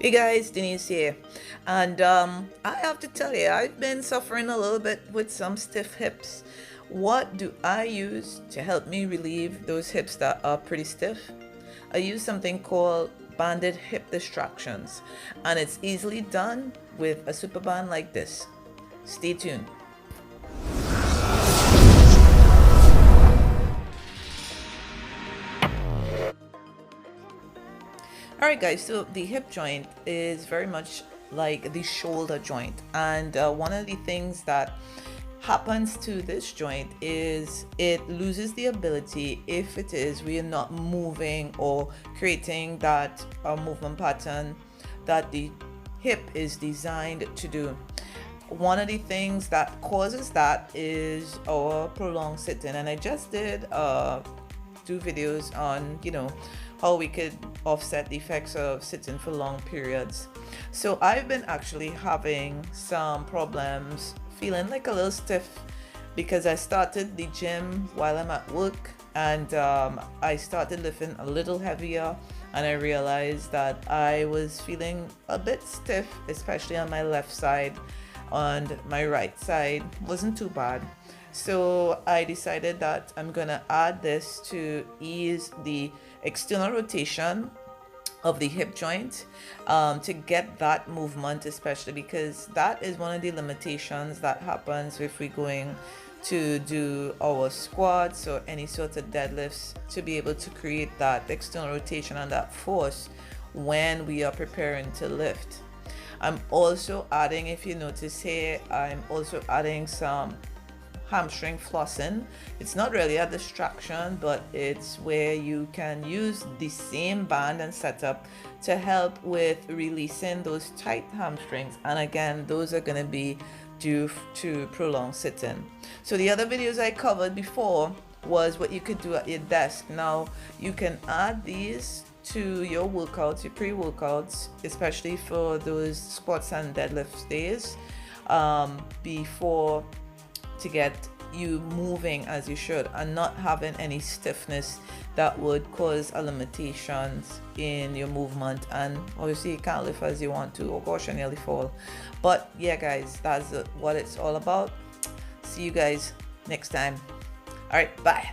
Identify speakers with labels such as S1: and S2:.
S1: Hey guys, Denise here. And I have to tell you, I've been suffering a little bit with some stiff hips. What do I use to help me relieve those hips that are pretty stiff? I use something called banded hip distractions, and it's easily done with a super band like this. Stay tuned. Alright guys, so the hip joint is very much like the shoulder joint, and one of the things that happens to this joint is it loses the ability if it is we are not moving or creating that movement pattern that the hip is designed to do. One of the things that causes that is our prolonged sitting, and I just did 2 videos on how we could offset the effects of sitting for long periods. So I've been actually having some problems feeling like a little stiff because I started the gym while I'm at work, and I started lifting a little heavier, and I realized that I was feeling a bit stiff, especially on my left side. On my right side wasn't too bad. So I decided that I'm gonna add this to ease the external rotation of the hip joint, to get that movement, especially because that is one of the limitations that happens if we're going to do our squats or any sort of deadlifts, to be able to create that external rotation and that force when we are preparing to lift. I'm also adding, if you notice here, I'm also adding some hamstring flossing. It's not really a distraction, but it's where you can use the same band and setup to help with releasing those tight hamstrings. And again, those are going to be due to prolonged sitting. So the other videos I covered before was what you could do at your desk. Now you can add these to your workouts, your pre-workouts, especially for those squats and deadlift days, before, to get you moving as you should and not having any stiffness that would cause a limitations in your movement. And obviously you can't lift as you want to. Oh gosh, I nearly fall. But yeah guys, that's what it's all about. See you guys next time. All right, bye.